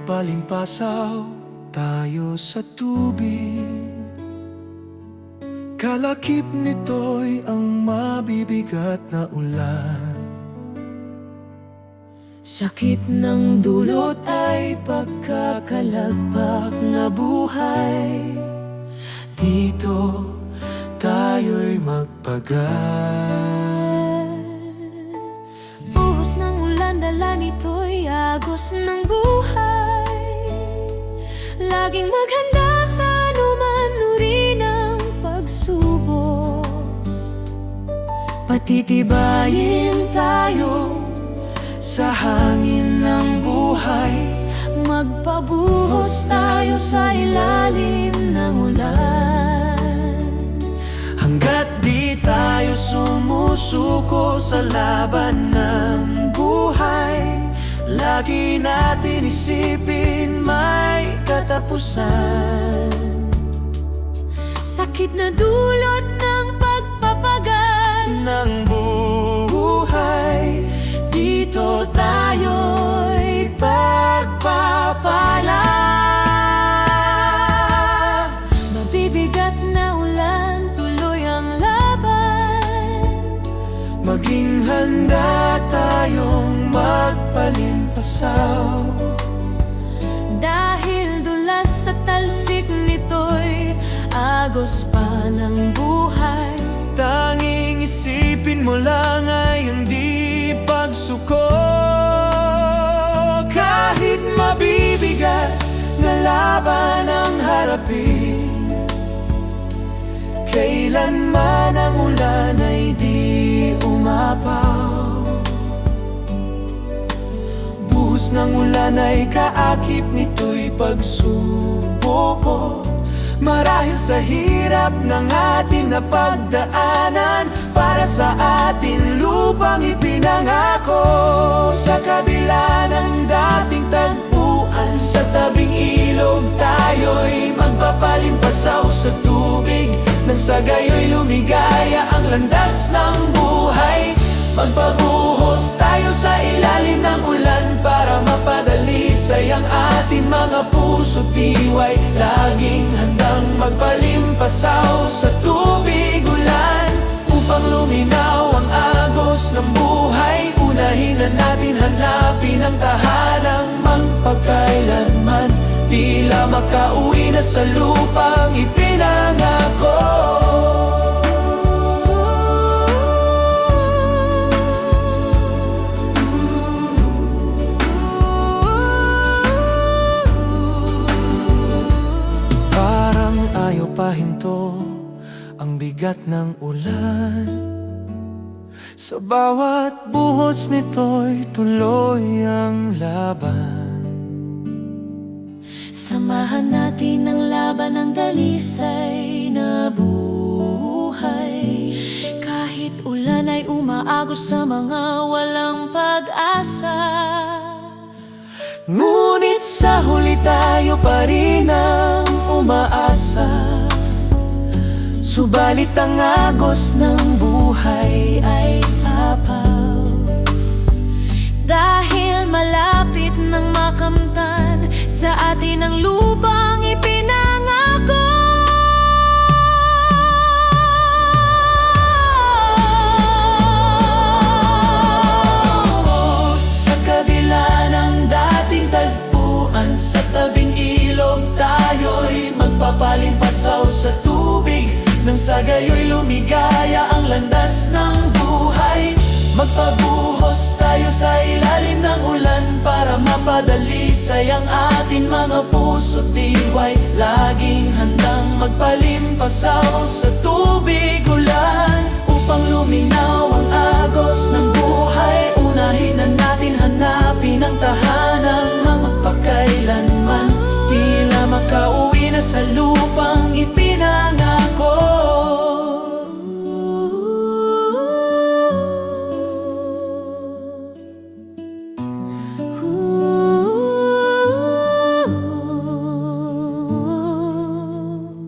magpapalimpasaw tayo sa tubig. Kalakip nito'y ang mabibigat na ulan. Sakit ng dulot ay pagkakalagpak na buhay. Dito tayo'y magpagal. Buhos ng ulan, dala nito'y agos ng buhay. Laging maghanda sa anuman uri ng pagsubok. Patitibayin tayo Sa hangin ng buhay, magpabuhos tayo sa ilalim ng ulan. hanggat di tayo sumusuko sa laban ng buhay, lagi natin isipin may katapusan. Sakit na dulot ng pagpapagal Ng buhay, dito tayo'y pagpapala. mabibigat na ulan, tuloy ang laban. Maging handa tayong magpalimpasaw. Dahil dulas sa talsik nito'y agos pa ng buhay. Tanging isipin mo lang ay hindi pagsuko. Kahit mabibigat na laban ang harapin, kailanman ang ulan ay di umapaw. Buhos ng ulan ay kaakip nito'y pagsubok. Marahil sa hirap ng ating napagdaanan, para sa atin lupang ipinangako. Sa kabila ng dating tagpuan, sa tabing ilog tayo'y magpapalimpasaw sa tubig. Nang sa gayo'y lumigaya ang landas ng buhay. Magpabuhos tayo sa ilalim ng ulan para mapadalisay ang ating mga puso't diway. Laging handang magpalimpasaw sa tubig ulan upang luminaw ang agos ng buhay. Unahin na natin hanapin ang tahanang magpakailanman. Tila makauwi na sa lupang ipinangako. Pahinto ang bigat ng ulan. Sa bawat buhos nito'y tuloy ang laban. Samahan natin ang laban ng dalisay na buhay. Kahit ulan ay umaagos sa mga walang pag-asa, ngunit sa huli tayo pa rin ang umaasa. subalit ang agos ng buhay ay apaw. Dahil malapit nang makamtan sa atin ang lupang ipinangako. Sa kabila ng dating tagpuan, sa tabing ilog tayo'y magpapalimpasaw sa tubig. Nang sa gayo'y lumigaya ang landas ng buhay. Magpabuhos tayo sa ilalim ng ulan para mapadalisay ang ating mga puso't diway. Laging handang magpalimpasaw sa tubig ulan upang luminaw ang agos ng buhay. Unahin na natin hanapin ang tahanang magpakailanman. Tila makauwi na sa lupang ipinangako.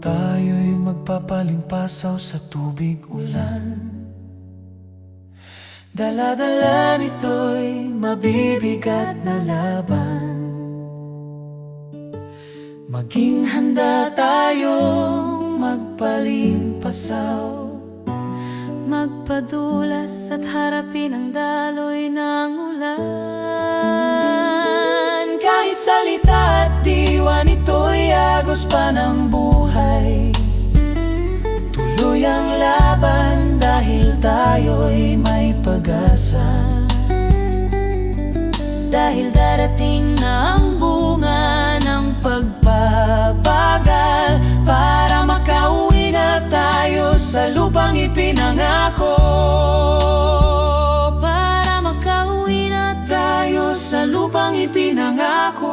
Tayo'y magpapalimpasaw sa tubig ulan. Dala-dala nito'y mabibigat na laban. Maging handa tayong magpalimpasaw, magpadulas at harapin ang daloy ng ulan. kahit salita at diwa nito'y agos pa ng buhay. Tuloy ang laban dahil tayo'y may pag-asa. Dahil darating na ang bunga ng pagpapagal, Para makauwi na tayo sa lupang ipinangako. para makauwi na Tayo sa lupang ipinangako.